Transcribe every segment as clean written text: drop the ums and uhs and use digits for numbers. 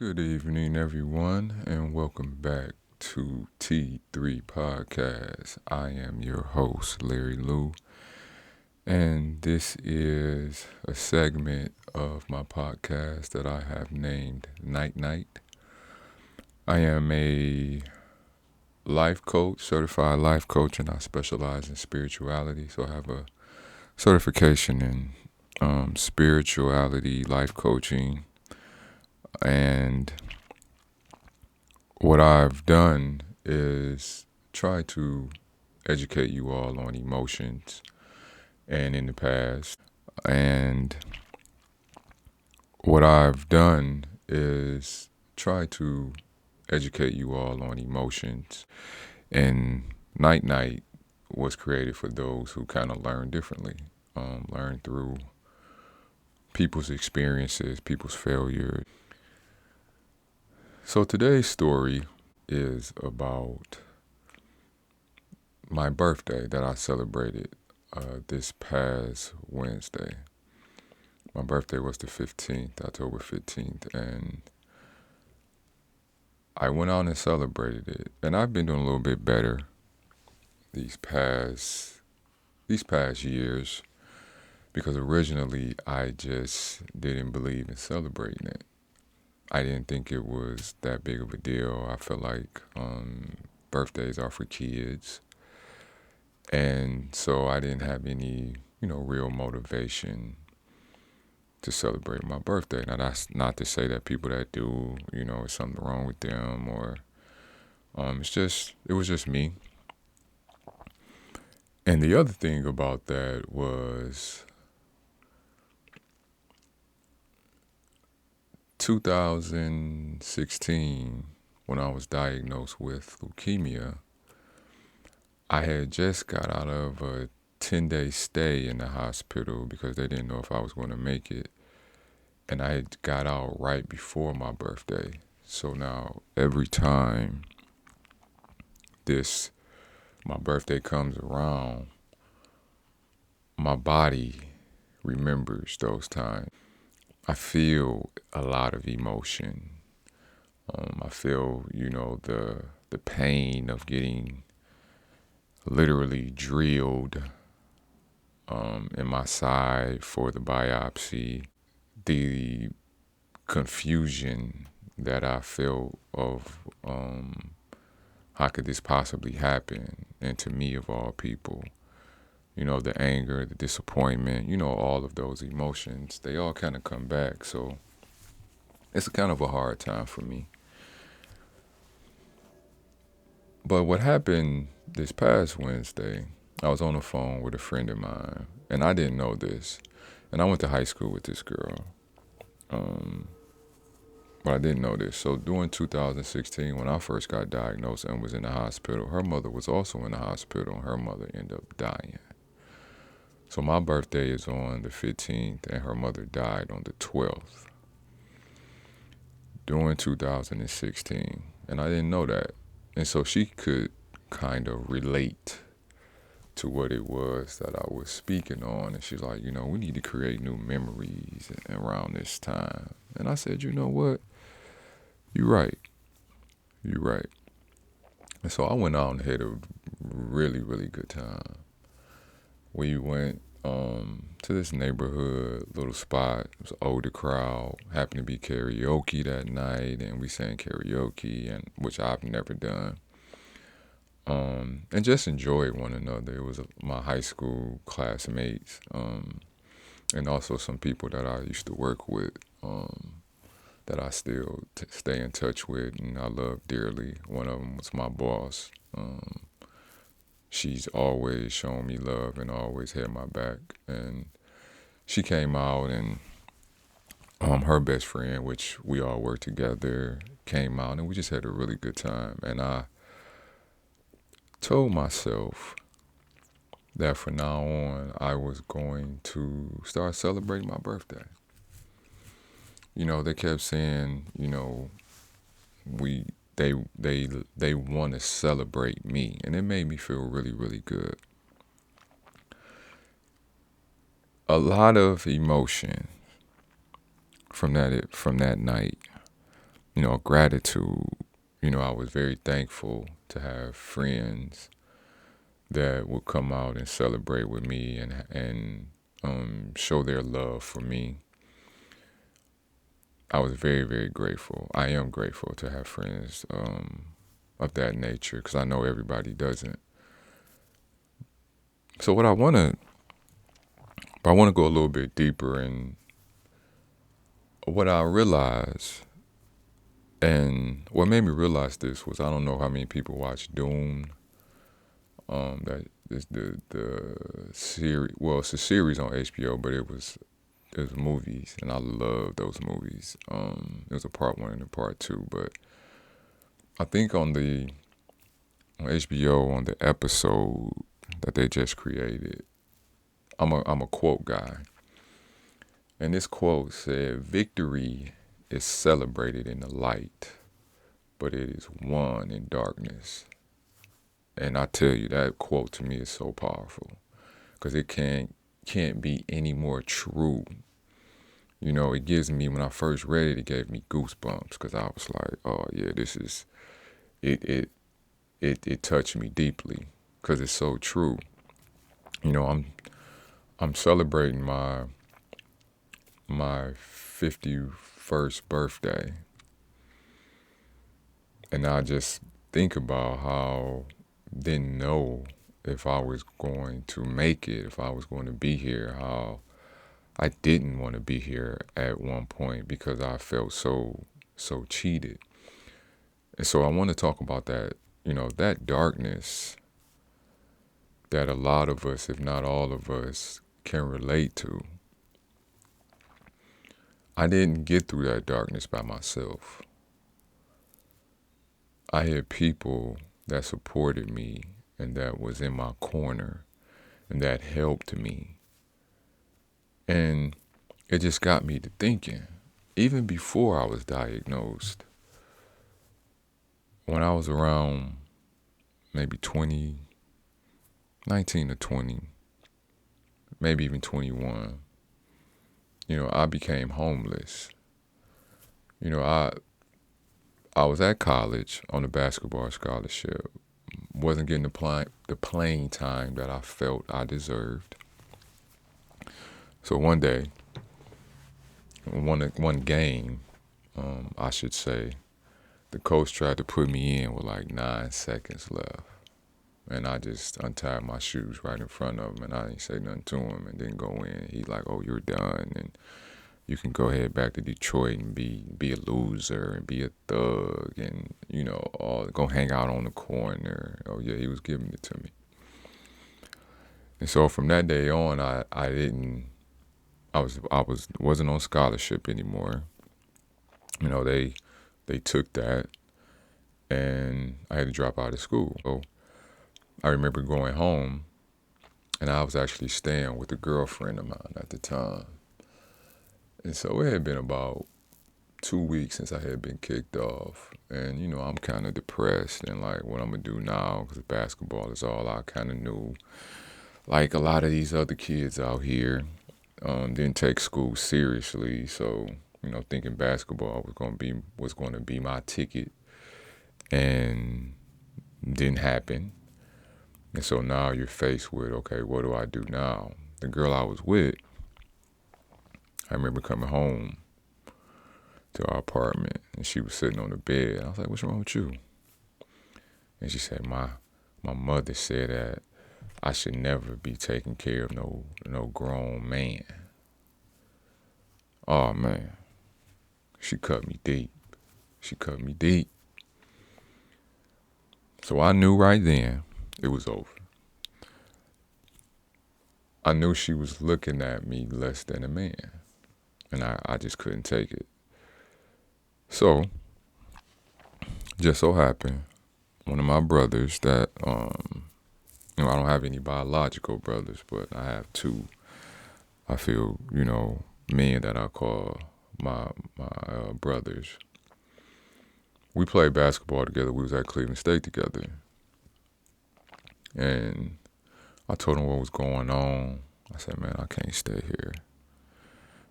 Good evening, everyone, and welcome back to T3 Podcast. I am your host, Larry Lou, and this is a segment of my podcast that I have named Night Night. I am a life coach, certified life coach, and I specialize in spirituality. So I have a certification in spirituality, life coaching, and what I've done is try to educate you all on emotions and in the past. And what I've done is try to educate you all on emotions. And Night Night was created for those who kind of learn differently, learn through people's experiences, people's failures. So today's story is about my birthday that I celebrated this past Wednesday. My birthday was the 15th, October 15th, and I went out and celebrated it. And I've been doing a little bit better these past years because originally I just didn't believe in celebrating it. I didn't think it was that big of a deal. I felt like birthdays are for kids. And so I didn't have any, real motivation to celebrate my birthday. Now that's not to say that people that do, it's something wrong with them or it was just me. And the other thing about that was 2016 when I was diagnosed with leukemia. I had just got out of a 10-day stay in the hospital because they didn't know if I was going to make it. And I had got out right before my birthday. So now every time my birthday comes around, my body remembers those times. I feel a lot of emotion. I feel, the pain of getting literally drilled in my side for the biopsy, the confusion that I felt of how could this possibly happen, and to me of all people, the anger, the disappointment, all of those emotions, they all kind of come back. So it's kind of a hard time for me. But what happened this past Wednesday, I was on the phone with a friend of mine, and I didn't know this. And I went to high school with this girl, but I didn't know this. So during 2016, when I first got diagnosed and was in the hospital, her mother was also in the hospital, and her mother ended up dying. So my birthday is on the 15th, and her mother died on the 12th during 2016, and I didn't know that. And so she could kind of relate to what it was that I was speaking on. And she's like, we need to create new memories around this time. And I said, you know what? You're right. You're right. And so I went out and had a really, really good time. We went to this neighborhood little spot. It was an older crowd. Happened to be karaoke that night, and we sang karaoke, and which I've never done. And just enjoyed one another. It was my high school classmates, and also some people that I used to work with, that I still stay in touch with and I love dearly. One of them was my boss. She's always shown me love and always had my back. And she came out, and her best friend, which we all worked together, came out, and we just had a really good time. And I told myself that from now on, I was going to start celebrating my birthday. They kept saying, they want to celebrate me, and it made me feel really, really good. A lot of emotion from that night, gratitude. I was very thankful to have friends that would come out and celebrate with me and show their love for me. I was very, very grateful. I am grateful to have friends of that nature because I know everybody doesn't. So I want to go a little bit deeper in what I realized, and what made me realize this was I don't know how many people watch Dune. That is the series. Well, it's a series on HBO, but it was movies, and I love those movies. It was a part 1 and a part 2, but I think on HBO on the episode that they just created, I'm a quote guy, and this quote said, "Victory is celebrated in the light, but it is won in darkness." And I tell you, that quote to me is so powerful because it can't be any more true. It gives me, when I first read it, it gave me goosebumps because I was like, oh yeah, this is, it touched me deeply because it's so true. I'm celebrating my 51st birthday, and I just think about how didn't know if I was going to make it, if I was going to be here, how I didn't want to be here at one point because I felt so cheated. And so I want to talk about that, that darkness that a lot of us, if not all of us, can relate to. I didn't get through that darkness by myself. I had people that supported me and that was in my corner and that helped me. And it just got me to thinking, even before I was diagnosed, when I was around maybe 19 to 20, maybe even 21, I became homeless. I was at college on a basketball scholarship, wasn't getting the playing time that I felt I deserved. So one day, one game, I should say, the coach tried to put me in with like 9 seconds left. And I just untied my shoes right in front of him, and I didn't say nothing to him and didn't go in. He's like, oh, you're done, and you can go ahead back to Detroit and be a loser and be a thug and, go hang out on the corner. Oh, yeah, he was giving it to me. And so from that day on, wasn't on scholarship anymore. They took that, and I had to drop out of school. So I remember going home, and I was actually staying with a girlfriend of mine at the time. And so it had been about 2 weeks since I had been kicked off. And, I'm kind of depressed and like what I'm going to do now because basketball is all I kind of knew. Like a lot of these other kids out here didn't take school seriously. So, thinking basketball was going to be my ticket, and didn't happen. And so now you're faced with, okay, what do I do now? The girl I was with, I remember coming home to our apartment, and she was sitting on the bed. I was like, what's wrong with you? And she said, my mother said that I should never be taking care of no grown man. Oh, man. She cut me deep. So I knew right then it was over. I knew she was looking at me less than a man, and I just couldn't take it. So, just so happened, one of my brothers that, I don't have any biological brothers, but I have 2, I feel, men that I call my brothers. We played basketball together. We was at Cleveland State together. And I told him what was going on. I said, man, I can't stay here.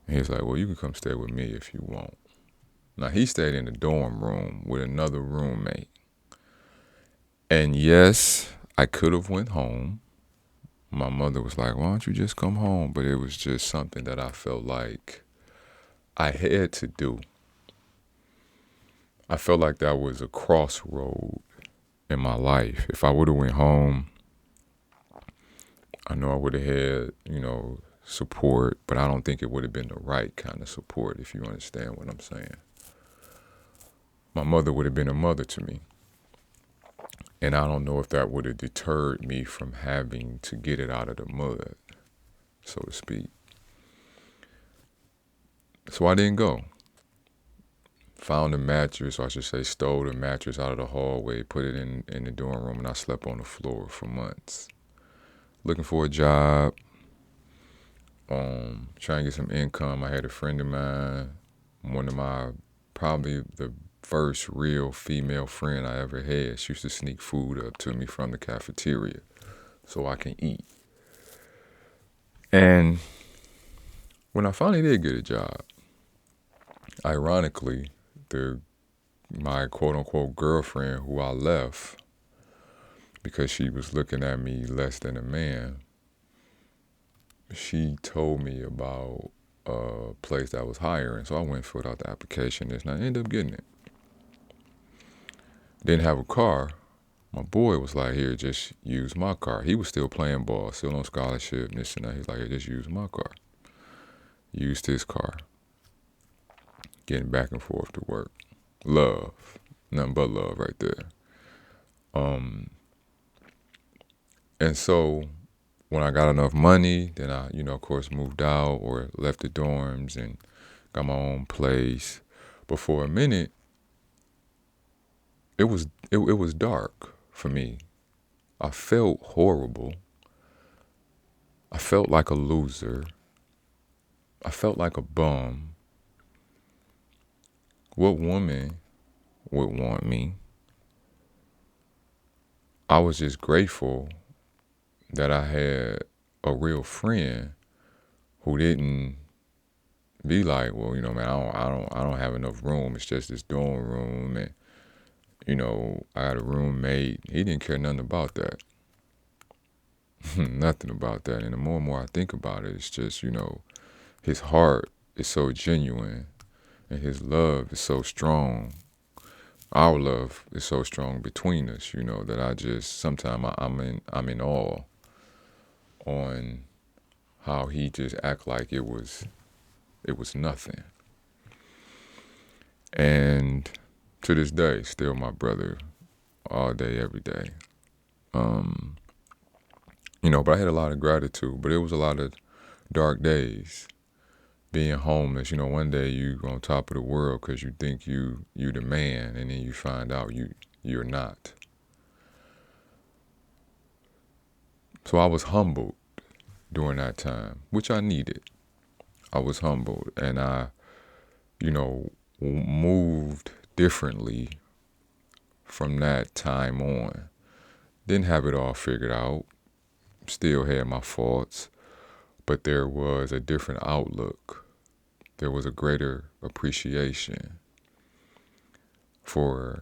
And he was like, well, you can come stay with me if you want. Now, he stayed in the dorm room with another roommate. And yes, I could have went home. My mother was like, why don't you just come home? But it was just something that I felt like I had to do. I felt like that was a crossroad in my life. If I would have went home, I know I would have had, support, but I don't think it would have been the right kind of support, if you understand what I'm saying. My mother would have been a mother to me. And I don't know if that would have deterred me from having to get it out of the mud, so to speak. So I didn't go. Found a mattress, or I should say stole the mattress out of the hallway, put it in the dorm room, and I slept on the floor for months. Looking for a job, trying to get some income. I had a friend of mine, one of my, probably the first real female friend I ever had. She used to sneak food up to me from the cafeteria so I can eat. And when I finally did get a job, ironically, my quote-unquote girlfriend who I left because she was looking at me less than a man, she told me about a place that was hiring. So I went and filled out the application and I ended up getting it. Didn't have a car. My boy was like, here, just use my car. He was still playing ball, still on scholarship, and this and that. He's like, hey, just use my car. Used his car. Getting back and forth to work. Love. Nothing but love right there. And so when I got enough money, then I, of course, moved out or left the dorms and got my own place. But for a minute, it was dark for me. I felt horrible. I felt like a loser. I felt like a bum. What woman would want me? I was just grateful that I had a real friend who didn't be like, well, man, I don't have enough room. It's just this dorm room, and I got a roommate. He didn't care nothing about that. Nothing about that. And the more and more I think about it, it's just, his heart is so genuine and his love is so strong. Our love is so strong between us, that I just sometimes I'm in awe on how he just act like it was nothing. And to this day, still my brother, all day, every day. But I had a lot of gratitude, but it was a lot of dark days. Being homeless, one day you on top of the world because you think you the man, and then you find out you're not. So I was humbled during that time, which I needed. I was humbled, and I, moved differently from that time on. Didn't have it all figured out. Still had my faults, but there was a different outlook. There was a greater appreciation for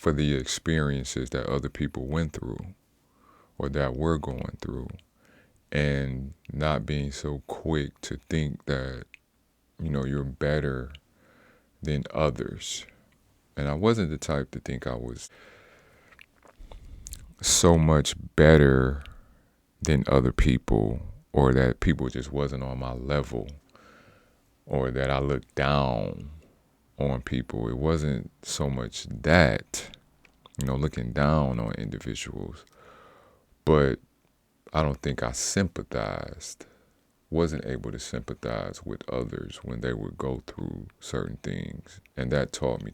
the experiences that other people went through or that we're going through, and not being so quick to think that, you're better than others. And I wasn't the type to think I was so much better than other people, or that people just wasn't on my level, or that I looked down on people. It wasn't so much that, looking down on individuals, but I don't think I wasn't able to sympathize with others when they would go through certain things. And that taught me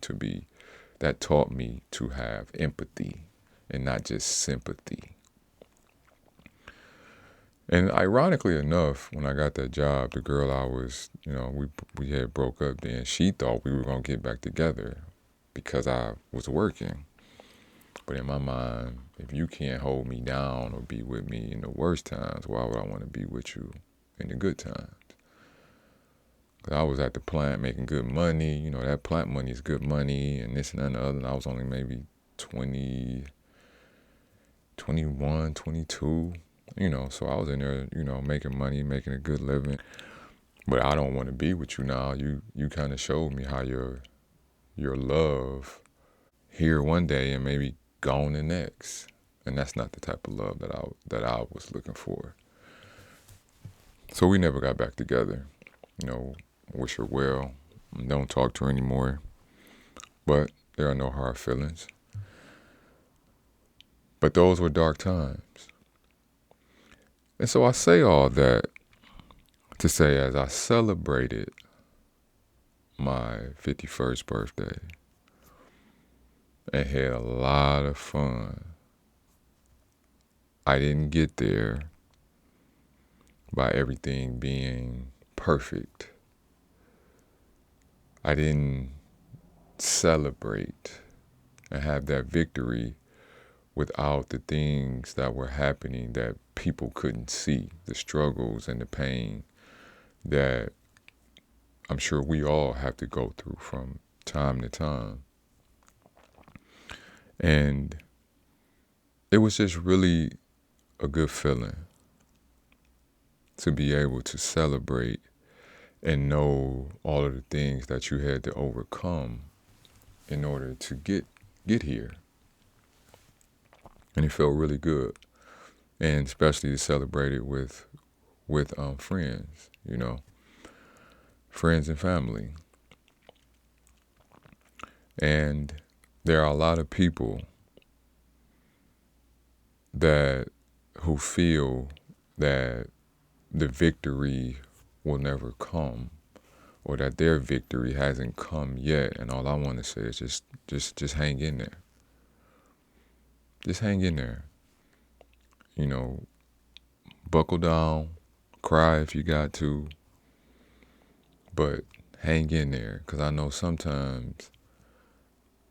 to have empathy and not just sympathy. And ironically enough, when I got that job, the girl I was, we had broke up then, she thought we were going to get back together because I was working. But in my mind, if you can't hold me down or be with me in the worst times, why would I want to be with you in the good times? I was at the plant making good money. You know, that plant money is good money and this and that and the other. And I was only maybe 20, 21, 22. You know, so I was in there, you know, making money, making a good living. But I don't want to be with you now. You kind of showed me how your love here one day and maybe gone the next. And that's not the type of love that I was looking for. So we never got back together. You know, wish her well. Don't talk to her anymore. But there are no hard feelings. But those were dark times. And so I say all that to say, as I celebrated my 51st birthday and had a lot of fun, I didn't get there by everything being perfect. I didn't celebrate and have that victory without the things that were happening that people couldn't see, the struggles and the pain that I'm sure we all have to go through from time to time. And it was just really a good feeling to be able to celebrate and know all of the things that you had to overcome in order to get here. And it felt really good. And especially to celebrate it with friends, you know, friends and family. And there are a lot of people who feel that the victory will never come, or that their victory hasn't come yet. And all I want to say is just hang in there. Just hang in there. You know, buckle down, cry if you got to, but hang in there, because I know sometimes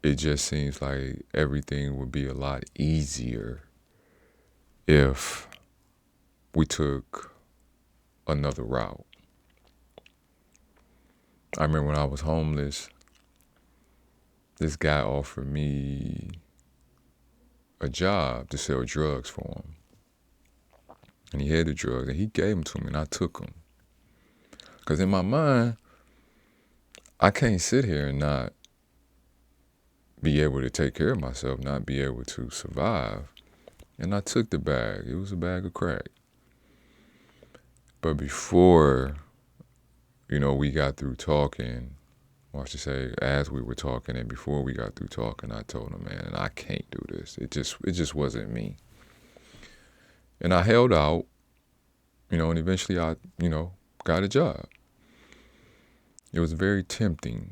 it just seems like everything would be a lot easier if we took another route. I remember when I was homeless, this guy offered me a job to sell drugs for him. And he had the drugs, and he gave them to me, and I took them. Because in my mind, I can't sit here and not be able to take care of myself, not be able to survive. And I took the bag. It was a bag of crack. But before, we got through talking, or I should say, as we were talking, and before we got through talking, I told him, man, I can't do this. It just wasn't me. And I held out, and eventually I, got a job. It was very tempting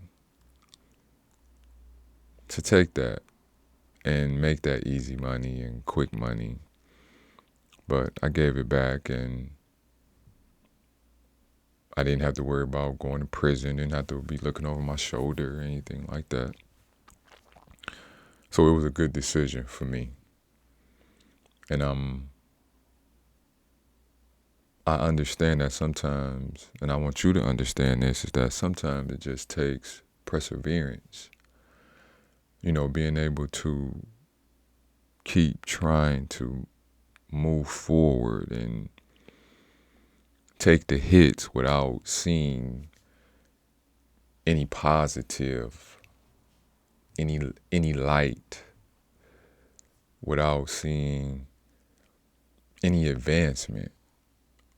to take that and make that easy money and quick money. But I gave it back, and I didn't have to worry about going to prison, didn't have to be looking over my shoulder or anything like that. So it was a good decision for me. And I understand that sometimes, and I want you to understand this, is that sometimes it just takes perseverance. Being able to keep trying to move forward and take the hits without seeing any positive, any light, without seeing any advancement,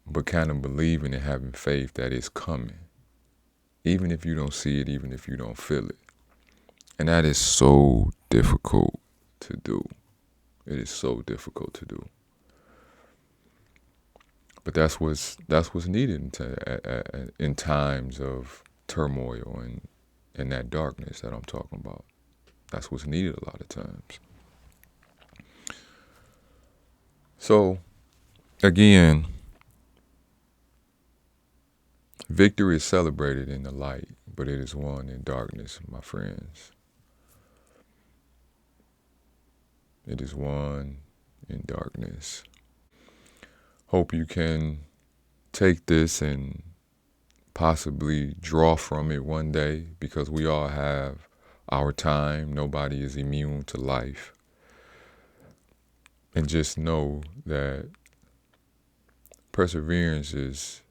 but kind of believing and having faith that it's coming, even if you don't see it, even if you don't feel it. And that is so difficult to do. It is so difficult to do. But that's what's needed in times of turmoil and that darkness that I'm talking about. That's what's needed a lot of times. So, again, victory is celebrated in the light, but it is won in darkness, my friends. It is won in darkness. Hope you can take this and possibly draw from it one day, because we all have our time. Nobody is immune to life. And just know that perseverance is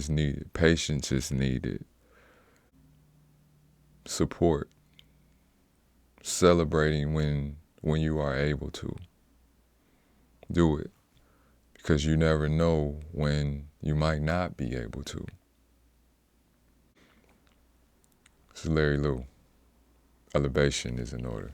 needed. Patience is needed. Support. Celebrating when you are able to. Do it. Because you never know when you might not be able to. This is Larry Lou. Elevation is in order.